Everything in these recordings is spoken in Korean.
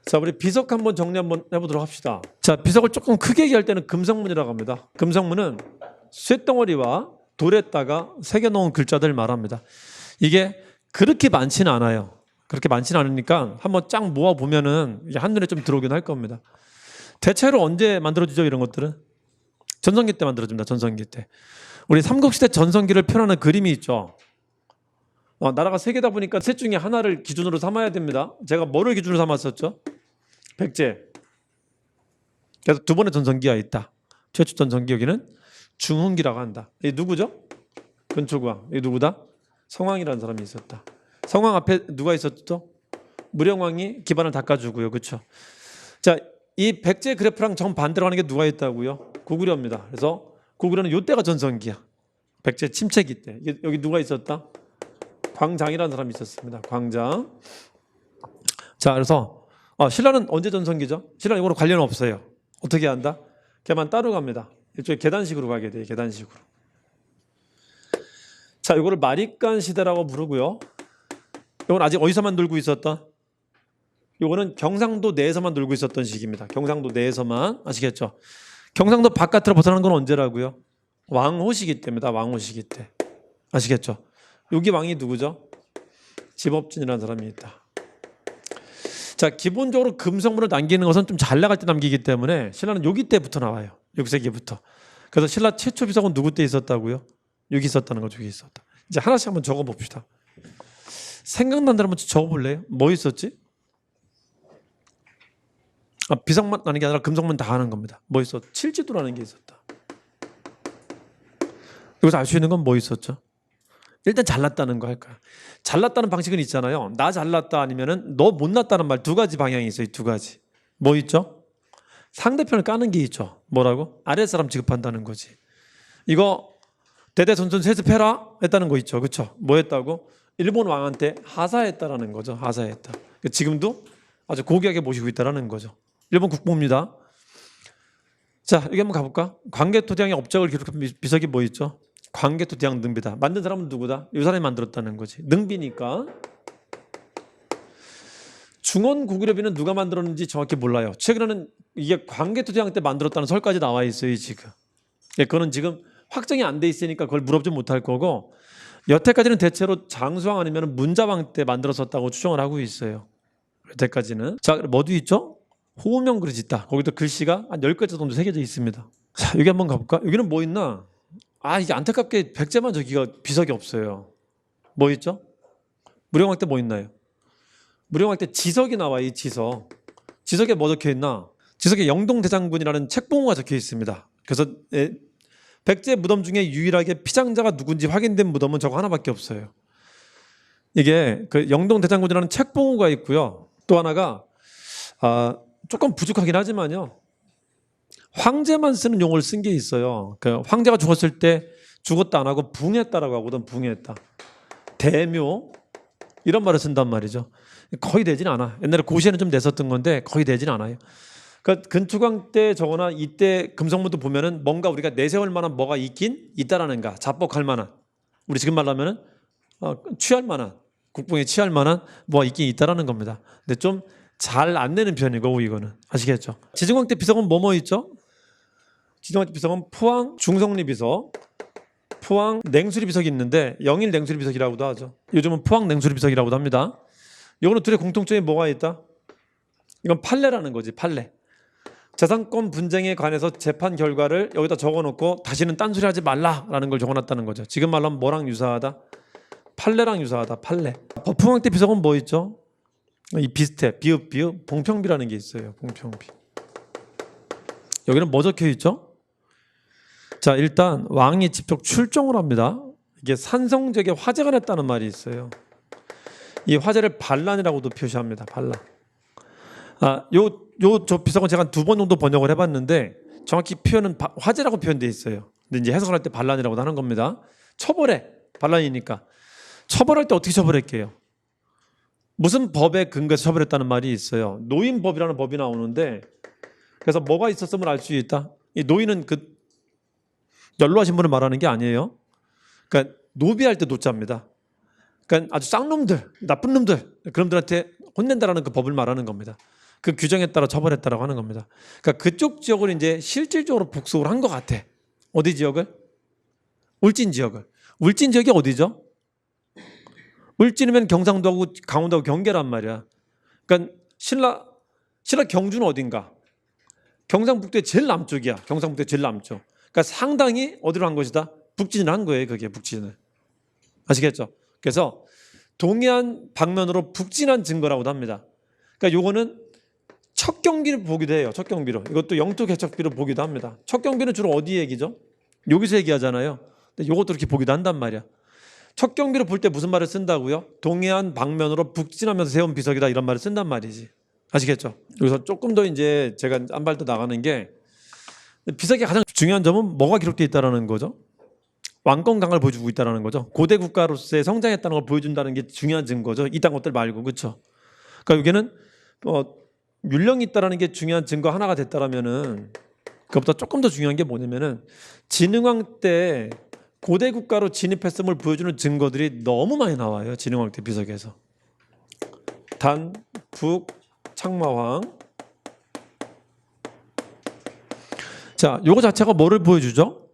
자, 우리 비석 한번 정리 한번 해보도록 합시다. 자, 비석을 조금 크게 얘기할 때는 금성문이라고 합니다. 금성문은 쇳덩어리와 돌에다가 새겨놓은 글자들 말합니다. 이게 그렇게 많지는 않아요. 그렇게 많지는 않으니까 한번 쫙 모아보면은 이게 한눈에 좀 들어오긴 할 겁니다. 대체로 언제 만들어지죠, 이런 것들은? 전성기 때 만들어집니다. 전성기 때. 우리 삼국시대 전성기를 표현하는 그림이 있죠. 나라가 세 개다 보니까 셋 중에 하나를 기준으로 삼아야 됩니다. 제가 뭐를 기준으로 삼았었죠? 백제. 그래서 두 번의 전성기가 있다. 최초 전성기, 여기는 중흥기라고 한다. 이 누구죠? 근초광. 이 누구다? 성왕이라는 사람이 있었다. 성왕 앞에 누가 있었죠? 무령왕이 기반을 닦아주고요. 그렇죠? 자, 이 백제 그래프랑 정반대로 하는 게 누가 있다고요? 고구려입니다. 그래서 고구려는 이때가 전성기야. 백제 침체기 때. 여기 누가 있었다? 광장이라는 사람이 있었습니다. 광장. 자, 그래서 신라는 언제 전성기죠? 신라는 이거로 관련 없어요. 어떻게 한다? 걔만 따로 갑니다. 일종의 계단식으로 가게 돼요. 계단식으로. 자, 이거를 마립간 시대라고 부르고요. 이건 아직 어디서만 놀고 있었다? 이거는 경상도 내에서만 놀고 있었던 시기입니다. 경상도 내에서만. 아시겠죠? 경상도 바깥으로 벗어나는 건 언제라고요? 왕호 시기 때입니다. 왕호 시기 때. 아시겠죠? 여기 왕이 누구죠? 집업진이라는 사람이 있다. 자, 기본적으로 금성문을 남기는 것은 좀 잘 나갈 때 남기기 때문에 신라는 여기 때부터 나와요. 6세기부터. 그래서 신라 최초 비석은 누구 때 있었다고요? 여기 있었다는 거죠. 여기 있었다. 이제 하나씩 한번 적어봅시다. 생각난 대로 한번 적어볼래요? 뭐 있었지? 비석만 하는 게 아니라 금성문 다 하는 겁니다. 뭐 있었? 칠지도라는 게 있었다. 여기서 알 수 있는 건 뭐 있었죠? 일단 잘났다는 거 할까요? 잘났다는 방식은 있잖아요. 나 잘났다 아니면은 너 못났다는 말 두 가지 방향이 있어요. 두 가지. 뭐 있죠? 상대편을 까는 게 있죠. 뭐라고? 아랫사람 취급한다는 거지. 이거 대대손손 세습해라 했다는 거 있죠. 그렇죠? 뭐 했다고? 일본 왕한테 하사했다라는 거죠. 하사했다. 지금도 아주 고귀하게 모시고 있다라는 거죠. 일본 국보입니다. 자, 여기 한번 가볼까? 광개토대왕의 업적을 기록한 비석이 뭐 있죠? 광개토대왕 능비다. 만든 사람은 누구다? 이 사람이 만들었다는 거지. 능비니까. 중원 고구려비는 누가 만들었는지 정확히 몰라요. 최근에는 이게 광개토대왕 때 만들었다는 설까지 나와 있어요. 지금. 그거는 지금 확정이 안 돼 있으니까 그걸 물어보지 못할 거고, 여태까지는 대체로 장수왕 아니면 문자왕 때 만들었었다고 추정을 하고 있어요. 여태까지는. 자, 뭐도 있죠? 호우명 그릇이 있다. 거기도 글씨가 한 10글자 정도 새겨져 있습니다. 자, 여기 한번 가볼까? 여기는 뭐 있나? 이게 안타깝게 백제만 저기가 비석이 없어요. 뭐 있죠? 무령왕 때 뭐 있나요? 무령왕 때 지석이 나와요. 이 지석. 지석에 뭐 적혀 있나? 지석에 영동대장군이라는 책봉호가 적혀 있습니다. 그래서 백제 무덤 중에 유일하게 피장자가 누군지 확인된 무덤은 저거 하나밖에 없어요. 이게 그 영동대장군이라는 책봉호가 있고요. 또 하나가 조금 부족하긴 하지만요. 황제만 쓰는 용어를 쓴 게 있어요. 그 황제가 죽었을 때 죽었다 안 하고 붕했다라고 하거든. 붕했다. 대묘 이런 말을 쓴단 말이죠. 거의 되진 않아. 옛날에 고시에는 좀 냈었던 건데 거의 되진 않아요. 그러니까 근초광 때 저거나 이때 금성문도 보면은 뭔가 우리가 내세울 만한 뭐가 있긴 있다라는가. 자뻑할 만한. 우리 지금 말하면은 취할 만한, 국뽕에 취할 만한 뭐가 있긴 있다라는 겁니다. 근데 좀 잘 안 내는 편이고 이거는 아시겠죠? 지중왕 때 비석은 뭐뭐 있죠? 지중왕 때 비석은 포항 중성리 비석, 포항 냉수리 비석이 있는데 영일 냉수리 비석이라고도 하죠. 요즘은 포항 냉수리 비석이라고도 합니다. 이거는 둘의 공통점이 뭐가 있다? 이건 판례라는 거지. 판례. 재산권 분쟁에 관해서 재판 결과를 여기다 적어놓고 다시는 딴소리 하지 말라라는 걸 적어놨다는 거죠. 지금 말로 하면 뭐랑 유사하다? 판례랑 유사하다. 판례. 포항 때 비석은 뭐 있죠? 이 비슷해. 비읍 봉평비라는 게 있어요. 봉평비. 여기는 뭐 적혀 있죠? 자, 일단 왕이 직접 출정을 합니다. 이게 산성제게 화제가 냈다는 말이 있어요. 이 화제를 반란이라고도 표시합니다. 반란. 저 비석은 제가 2번 정도 번역을 해봤는데 정확히 표현은 화제라고 표현되어 있어요. 근데 이제 해석을 할 때 반란이라고도 하는 겁니다. 처벌해. 반란이니까. 처벌할 때 어떻게 처벌할게요? 무슨 법에 근거해서 처벌했다는 말이 있어요. 노인법이라는 법이 나오는데 그래서 뭐가 있었으면 알 수 있다. 이 노인은 그 연로하신 분을 말하는 게 아니에요. 그러니까 노비할 때 노자입니다. 그러니까 아주 쌍놈들, 나쁜 놈들 그런 놈들한테 혼낸다라는 그 법을 말하는 겁니다. 그 규정에 따라 처벌했다라고 하는 겁니다. 그러니까 그쪽 지역을 이제 실질적으로 복속을 한 것 같아. 어디 지역을? 울진 지역을. 울진 지역이 어디죠? 울진이면 경상도하고 강원도하고 경계란 말이야. 그러니까 신라 경주는 어딘가? 경상북도의 제일 남쪽이야. 경상북도의 제일 남쪽. 그러니까 상당히 어디로 한 것이다? 북진을 한 거예요. 그게 북진을. 아시겠죠? 그래서 동해안 방면으로 북진한 증거라고도 합니다. 그러니까 요거는 첫 경비를 보기도 해요. 첫 경비로. 이것도 영토 개척비로 보기도 합니다. 첫 경비는 주로 어디 얘기죠? 여기서 얘기하잖아요. 근데 요것도 이렇게 보기도 한단 말이야. 첫 경비로 볼 때 무슨 말을 쓴다고요? 동해안 방면으로 북진하면서 세운 비석이다 이런 말을 쓴단 말이지. 아시겠죠? 여기서 조금 더 이제 제가 한 발 더 나가는 게 비석의 가장 중요한 점은 뭐가 기록되어 있다는 거죠? 왕권 강을 보여주고 있다는 거죠. 고대 국가로서의 성장했다는 걸 보여준다는 게 중요한 증거죠. 이딴 것들 말고. 그렇죠? 그러니까 여기는 율령이 있다는 게 중요한 증거 하나가 됐다라면은 그것보다 조금 더 중요한 게 뭐냐면은 진흥왕 때 고대 국가로 진입했음을 보여주는 증거들이 너무 많이 나와요. 진흥왕 때 비석에서. 단, 북, 창마왕. 자, 요거 자체가 뭐를 보여주죠?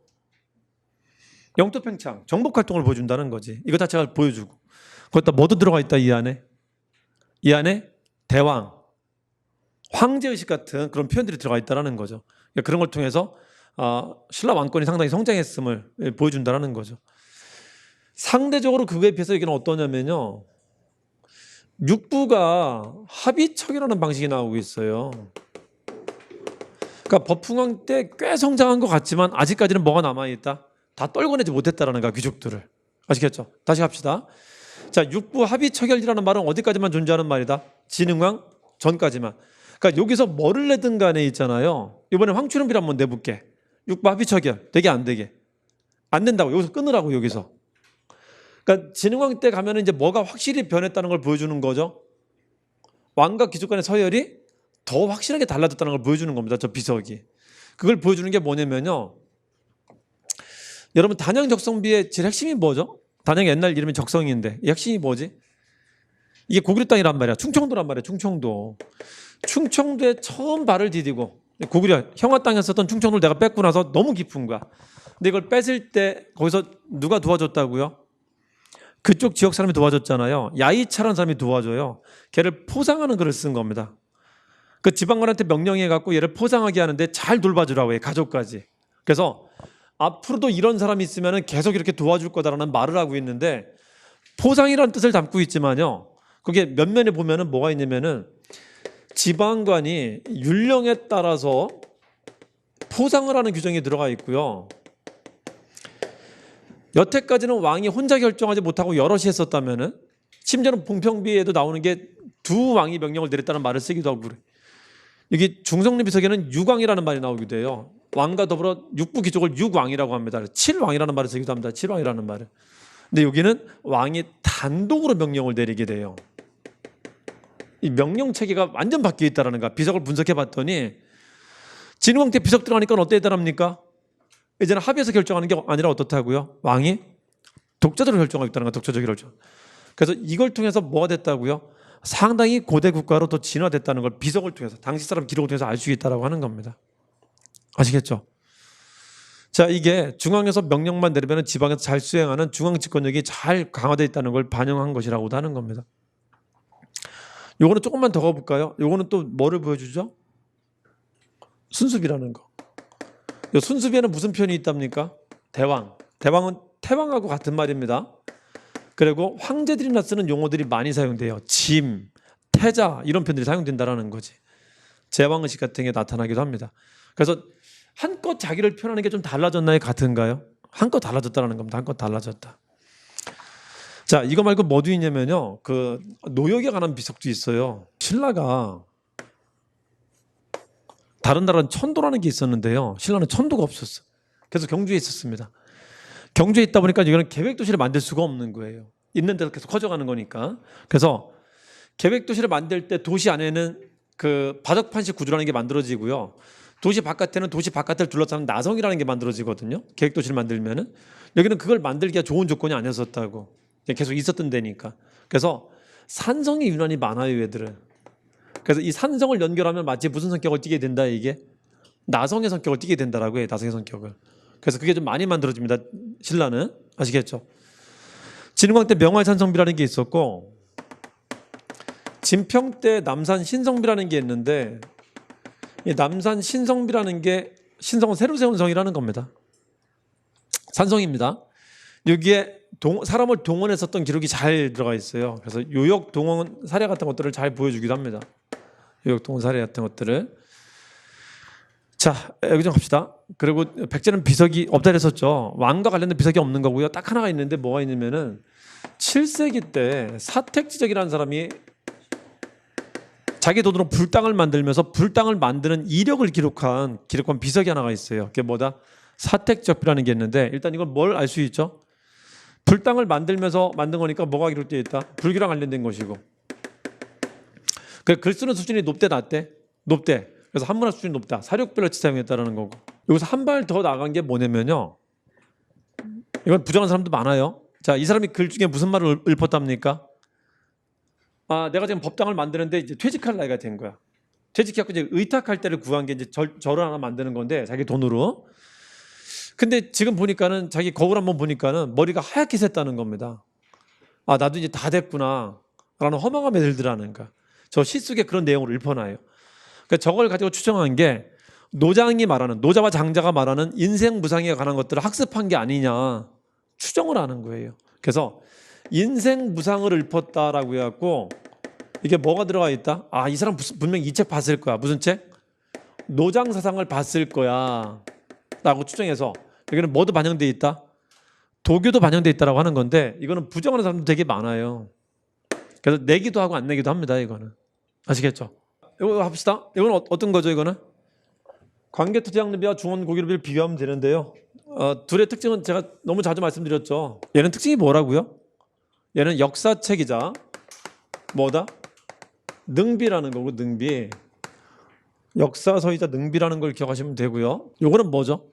영토 팽창, 정복 활동을 보여준다는 거지. 이거 자체가 보여주고. 거기다 뭐도 들어가 있다 이 안에? 이 안에 대왕, 황제의식 같은 그런 표현들이 들어가 있다는 거죠. 그러니까 그런 걸 통해서 신라 왕권이 상당히 성장했음을 보여준다는 거죠. 상대적으로 그거에 비해서 이게 어떠냐면요. 육부가 합의척이라는 방식이 나오고 있어요. 그러니까 버풍왕 때 꽤 성장한 것 같지만 아직까지는 뭐가 남아있다? 다 떨궈내지 못했다라는 거야, 귀족들을. 아시겠죠? 다시 합시다. 자, 육부 합의척열이라는 말은 어디까지만 존재하는 말이다? 진흥왕 전까지만. 그러니까 여기서 뭐를 내든 간에 있잖아요. 이번에 황추령비를 한번 내볼게. 육부 합의척열 되게 안 되게. 안 된다고. 여기서 끊으라고 여기서. 그러니까 진흥왕 때 가면은 이제 뭐가 확실히 변했다는 걸 보여주는 거죠. 왕과 귀족 간의 서열이 더 확실하게 달라졌다는 걸 보여주는 겁니다. 저 비석이. 그걸 보여주는 게 뭐냐면요. 여러분 단양 적성비의 제일 핵심이 뭐죠? 단양 옛날 이름이 적성인데 이 핵심이 뭐지? 이게 고구려 땅이란 말이야. 충청도란 말이야. 충청도. 충청도에 처음 발을 디디고 고구려 형화 땅에 썼던 충청도를 내가 뺏고 나서 너무 깊은 거야. 근데 이걸 뺏을 때 거기서 누가 도와줬다고요? 그쪽 지역 사람이 도와줬잖아요. 야이차라는 사람이 도와줘요. 걔를 포상하는 글을 쓴 겁니다. 그 지방관한테 명령해갖고 얘를 포상하게 하는데 잘 돌봐주라고 해. 가족까지. 그래서 앞으로도 이런 사람이 있으면 계속 이렇게 도와줄 거다라는 말을 하고 있는데 포상이라는 뜻을 담고 있지만요. 그게 면면에 보면은 뭐가 있냐면은 지방관이 율령에 따라서 포상을 하는 규정이 들어가 있고요. 여태까지는 왕이 혼자 결정하지 못하고 여럿이 했었다면은 심지어는 봉평비에도 나오는 게 두 왕이 명령을 내렸다는 말을 쓰기도 하고 그래. 여기 중성리 비석에는 육왕이라는 말이 나오기도 해요. 왕과 더불어 육부 귀족을 육왕이라고 합니다. 칠왕이라는 말을 쓰기도 합니다. 칠왕이라는 말을. 근데 여기는 왕이 단독으로 명령을 내리게 돼요. 이 명령 체계가 완전 바뀌어 있다는 거야. 비석을 분석해 봤더니 진흥왕 때 비석 들어가니까 어땠다랍니까? 이제는 합의해서 결정하는 게 아니라 어떻다고요? 왕이 독자적으로 결정하고 있다는 거야. 독자적으로 결정. 그래서 이걸 통해서 뭐가 됐다고요? 상당히 고대 국가로 더 진화됐다는 걸 비석을 통해서 당시 사람 기록을 통해서 알 수 있다고 하는 겁니다. 아시겠죠? 자, 이게 중앙에서 명령만 내리면 지방에서 잘 수행하는 중앙 집권력이 잘 강화되어 있다는 걸 반영한 것이라고도 하는 겁니다. 요거는 조금만 더 가볼까요? 요거는 또 뭐를 보여주죠? 순수비라는 거. 요 순수비에는 무슨 표현이 있답니까? 대왕. 대왕은 태왕하고 같은 말입니다. 그리고 황제들이나 쓰는 용어들이 많이 사용돼요. 짐, 태자 이런 표현들이 사용된다는 거지. 제왕의식 같은 게 나타나기도 합니다. 그래서 한껏 자기를 표현하는 게 좀 달라졌나요? 같은가요? 한껏 달라졌다는 겁니다. 한껏 달라졌다. 자, 이거 말고 뭐도 있냐면요. 그 노역에 관한 비석도 있어요. 신라가 다른 나라는 천도라는 게 있었는데요. 신라는 천도가 없었어. 그래서 경주에 있었습니다. 경주에 있다 보니까 이거는 계획도시를 만들 수가 없는 거예요. 있는 데서 계속 커져가는 거니까. 그래서 계획도시를 만들 때 도시 안에는 그 바덕판식 구조라는 게 만들어지고요. 도시 바깥에는 도시 바깥을 둘러싸는 나성이라는 게 만들어지거든요. 계획도시를 만들면은. 여기는 그걸 만들기가 좋은 조건이 아니었었다고. 계속 있었던 데니까. 그래서 산성이 유난히 많아요, 얘들은. 그래서 이 산성을 연결하면 마치 무슨 성격을 띠게 된다, 이게 나성의 성격을 띠게 된다라고 해요. 나성의 성격을. 그래서 그게 좀 많이 만들어집니다, 신라는. 아시겠죠? 진흥왕 때 명화산성비라는 게 있었고, 진평 때 남산 신성비라는 게 있는데, 이 남산 신성비라는 게 신성은 새로 세운 성이라는 겁니다. 산성입니다. 여기에 사람을 동원했었던 기록이 잘 들어가 있어요. 그래서 요역 동원 사례 같은 것들을 잘 보여주기도 합니다. 요역 동원 사례 같은 것들을. 자, 여기 좀 갑시다. 그리고 백제는 비석이 없다 그랬었죠. 왕과 관련된 비석이 없는 거고요. 딱 하나가 있는데 뭐가 있냐면은 7세기 때 사택지적이라는 사람이 자기 돈으로 불당을 만들면서 불당을 만드는 이력을 기록한 비석이 하나가 있어요. 그게 뭐다? 사택지적비라는 게 있는데, 일단 이건 뭘 알 수 있죠? 불당을 만들면서 만든 거니까 뭐가 기록되어 있다? 불교랑 관련된 것이고. 글 쓰는 수준이 높대 낮대? 높대. 그래서 한문학 수준이 높다. 사륙별로 사용했다라는 거고. 여기서 한 발 더 나간 게 뭐냐면요, 이건 부정한 사람도 많아요. 자, 이 사람이 글 중에 무슨 말을 읊었답니까? 아, 내가 지금 법당을 만드는데 이제 퇴직할 나이가 된 거야. 퇴직해갖고 이제 의탁할 때를 구한 게 이제 절을 하나 만드는 건데, 자기 돈으로. 근데 지금 보니까는 자기 거울 한번 보니까는 머리가 하얗게 샜다는 겁니다. 아, 나도 이제 다 됐구나 라는 허망함에 들더라는 거야. 저 시 속에 그런 내용을 읊어놔요. 그러니까 저걸 가지고 추정한 게 노장이 말하는, 노자와 장자가 말하는 인생 무상에 관한 것들을 학습한 게 아니냐 추정을 하는 거예요. 그래서 인생 무상을 읊었다라고 해갖고 이게 뭐가 들어가 있다? 아, 이 사람 분명히 이 책 봤을 거야. 무슨 책? 노장 사상을 봤을 거야 라고 추정해서 여기는 뭐도 반영되어 있다? 도교도 반영되어 있다라고 하는 건데, 이거는 부정하는 사람도 되게 많아요. 그래서 내기도 하고 안 내기도 합니다. 이거는. 아시겠죠? 이거 합시다. 이건 어떤 거죠? 이거는 광개토대양릉비와 중원고기릉비를 비교하면 되는데요, 둘의 특징은 제가 너무 자주 말씀드렸죠. 얘는 특징이 뭐라고요? 얘는 역사책이자 뭐다? 능비라는 거고, 능비. 역사서이자 능비라는 걸 기억하시면 되고요. 요거는 뭐죠?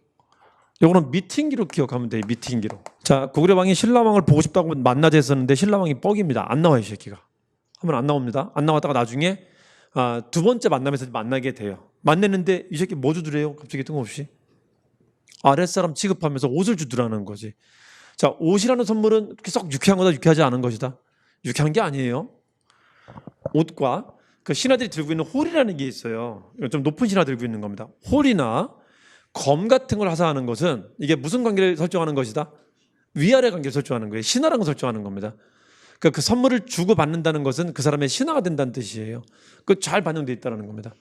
요거는 미팅 기록 기억하면 돼요. 미팅 기록. 자, 고구려 왕이 신라왕을 보고 싶다고 만나자 했었는데 신라왕이 뻑입니다. 안 나와요, 이 새끼가. 하면 안 나옵니다. 안 나왔다가 나중에 두 번째 만남에서 만나게 돼요. 만났는데 이 새끼 뭐 주더래요? 갑자기 뜬금없이 아랫사람 취급하면서 옷을 주더라는 거지. 자, 옷이라는 선물은 그렇게 썩 유쾌한 거다, 유쾌하지 않은 것이다. 유쾌한 게 아니에요. 옷과 그 신하들이 들고 있는 홀이라는 게 있어요. 좀 높은 신하 들고 있는 겁니다. 홀이나 검 같은 걸 하사하는 것은 이게 무슨 관계를 설정하는 것이다? 위아래 관계를 설정하는 거예요. 신하라는 걸 설정하는 겁니다. 그 선물을 주고 받는다는 것은 그 사람의 신하가 된다는 뜻이에요. 그 잘 반영되어 있다는 겁니다.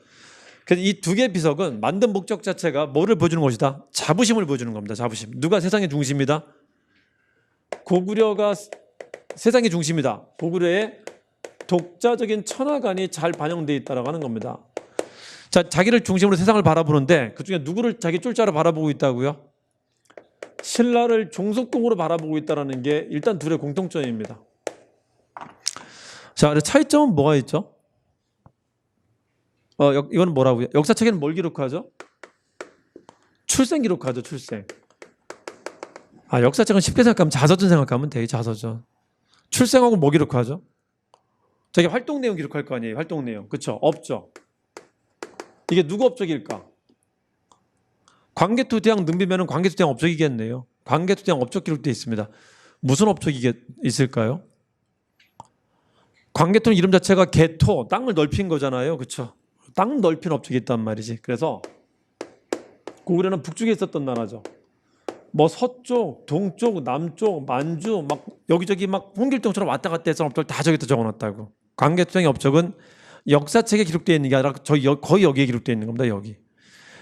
그래서 이 두 개의 비석은 만든 목적 자체가 뭐를 보여주는 것이다? 자부심을 보여주는 겁니다. 자부심. 누가 세상의 중심이다? 고구려가 세상의 중심이다. 고구려의 독자적인 천하관이 잘 반영되어 있다고 하는 겁니다. 자, 자기를 중심으로 세상을 바라보는데 그중에 누구를 자기 쫄자로 바라보고 있다고요? 신라를 종속동으로 바라보고 있다는 게 일단 둘의 공통점입니다. 자, 차이점은 뭐가 있죠? 이거는 뭐라고요? 역사책에는 뭘 기록하죠? 출생 기록하죠, 출생. 역사책은 쉽게 생각하면 자서전 생각하면 돼요, 자서전. 출생하고 뭐 기록하죠? 자기 활동 내용 기록할 거 아니에요, 활동 내용. 그렇죠? 업적. 이게 누구 업적일까? 광개토대왕 능비면은 광개토대왕 업적이겠네요. 광개토대왕 업적 기록되어 있습니다. 무슨 업적이 있을까요? 광개토는 이름 자체가 개토, 땅을 넓힌 거잖아요. 그렇죠? 땅 넓힌 업적이 있단 말이지. 그래서 고구려는 북쪽에 있었던 나라죠. 뭐 서쪽, 동쪽, 남쪽, 만주 막 여기저기 막 홍길동처럼 왔다 갔다 해서 업적을 다 저기다 적어놨다고. 광개토대왕의 업적은 역사책에 기록되어 있는 게 아니라 거의 여기에 기록되어 있는 겁니다. 여기.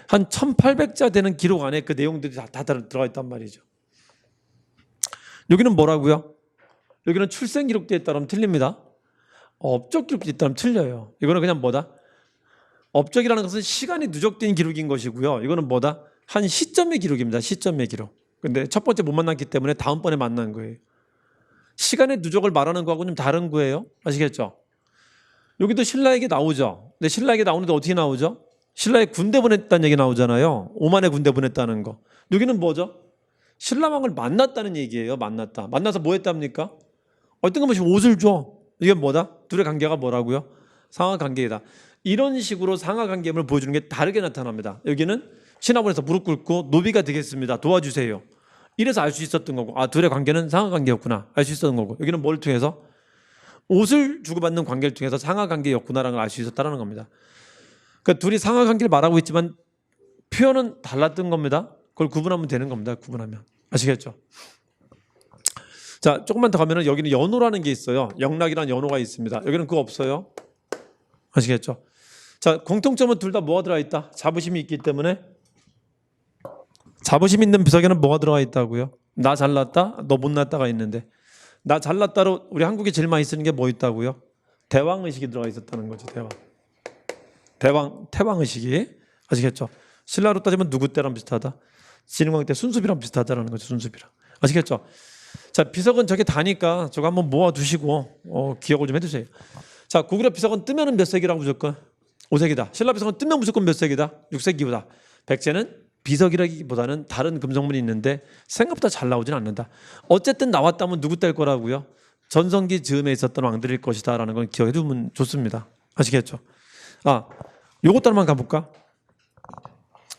한 1800자 되는 기록 안에 그 내용들이 다 들어가 있단 말이죠. 여기는 뭐라고요? 여기는 출생 기록되어 있다면 틀립니다. 업적 기록되어 있다면 틀려요. 이거는 그냥 뭐다? 업적이라는 것은 시간이 누적된 기록인 것이고요. 이거는 뭐다? 한 시점의 기록입니다. 시점의 기록. 근데 첫 번째 못 만났기 때문에 다음번에 만난 거예요. 시간의 누적을 말하는 거하고는 좀 다른 거예요. 아시겠죠? 여기도 신라에게 나오죠. 근데 신라에게 나오는데 어떻게 나오죠? 신라에 군대 보냈다는 얘기 나오잖아요. 오만의 군대 보냈다는 거. 여기는 뭐죠? 신라왕을 만났다는 얘기예요. 만났다. 만나서 뭐 했답니까? 뜬금없이 옷을 줘. 이게 뭐다? 둘의 관계가 뭐라고요? 상하 관계이다. 이런 식으로 상하관계임을 보여주는 게 다르게 나타납니다. 여기는 신화본에서 무릎 꿇고 노비가 되겠습니다. 도와주세요. 이래서 알 수 있었던 거고, 아, 둘의 관계는 상하관계였구나. 알 수 있었던 거고, 여기는 뭘 통해서? 옷을 주고받는 관계를 통해서 상하관계였구나라는 걸 알 수 있었다는 겁니다. 그러니까 둘이 상하관계를 말하고 있지만 표현은 달랐던 겁니다. 그걸 구분하면 되는 겁니다. 구분하면. 아시겠죠? 자, 조금만 더 가면은 여기는 연호라는 게 있어요. 영락이라는 연호가 있습니다. 여기는 그거 없어요. 아시겠죠? 자, 공통점은 둘 다 뭐가 들어가 있다? 자부심이 있기 때문에. 자부심 있는 비석에는 뭐가 들어가 있다고요? 나 잘났다, 너 못났다가 있는데, 나 잘났다로 우리 한국이 제일 많이 쓰는 게 뭐 있다고요? 대왕의식이 들어가 있었다는 거죠. 태왕의식이. 아시겠죠? 신라로 따지면 누구 때랑 비슷하다? 진흥왕 때 순수비랑 비슷하다는 거죠. 순수비랑. 아시겠죠? 자, 비석은 저게 다니까 저거 한번 모아두시고 기억을 좀 해두세요. 자, 고구려 비석은 뜨면은 몇 색이라고 무조건? 5색이다. 신라 비석은 뜨면 무조건 몇 색이다? 6색이다. 백제는 비석이라기보다는 다른 금속물이 있는데 생각보다 잘 나오진 않는다. 어쨌든 나왔다면 누구 뗄 거라고요? 전성기 즈음에 있었던 왕들일 것이다 라는 건 기억해 두면 좋습니다. 아시겠죠? 아, 요것 따라만 가볼까?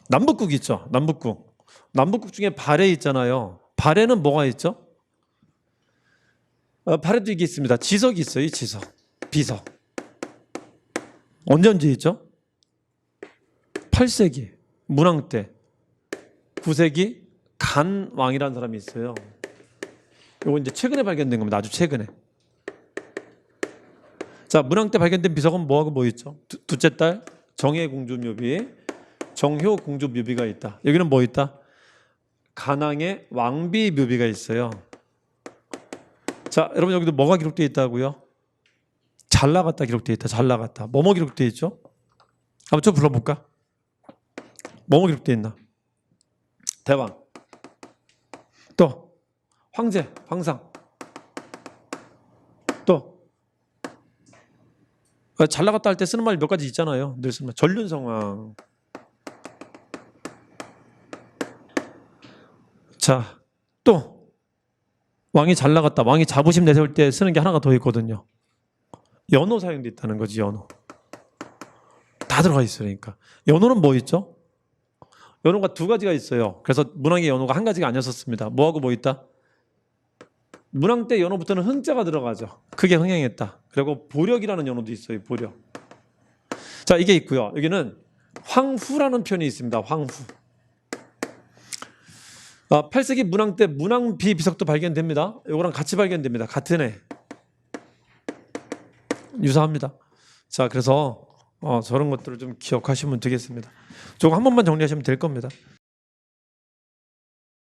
남북국 있죠. 남북국 중에 발해 있잖아요. 발해는 뭐가 있죠? 발해도 이게 있습니다. 지석이 있어요. 지석, 비석. 언제 있죠? 8세기 문왕 때, 9세기 간왕이라는 사람이 있어요. 이거 이제 최근에 발견된 겁니다. 아주 최근에. 자, 문왕 때 발견된 비석은 뭐하고 뭐 있죠? 둘째 딸 정혜공주 묘비, 정효공주 묘비가 있다. 여기는 뭐 있다? 간왕의 왕비 묘비가 있어요. 자, 여러분 여기도 뭐가 기록되어 있다고요? 잘 나갔다 기록되어 있다. 잘 나갔다. 뭐뭐 기록되어 있죠? 한번 좀 불러볼까? 뭐뭐 기록되어 있나? 대왕, 또 황제, 황상, 또 잘 나갔다 할 때 쓰는 말 몇 가지 있잖아요. 늘 쓰는 말. 전륜성왕. 자, 또 왕이 잘 나갔다, 왕이 자부심 내세울 때 쓰는 게 하나가 더 있거든요. 연호 사용돼 있다는 거지. 연호 다 들어가 있으니까. 연호는 뭐 있죠? 연호가 두 가지가 있어요. 그래서 문왕의 연호가 한 가지가 아니었었습니다. 뭐하고 뭐 있다? 문왕 때 연호부터는 흥자가 들어가죠. 크게 흥행했다. 그리고 보력이라는 연호도 있어요. 보력. 자, 이게 있고요. 여기는 황후라는 표현이 있습니다. 황후. 8세기 문왕 때 문왕비 비석도 발견됩니다. 이거랑 같이 발견됩니다. 같은 해. 유사합니다. 자, 그래서 저런 것들을 좀 기억하시면 되겠습니다. 저거 한 번만 정리하시면 될 겁니다.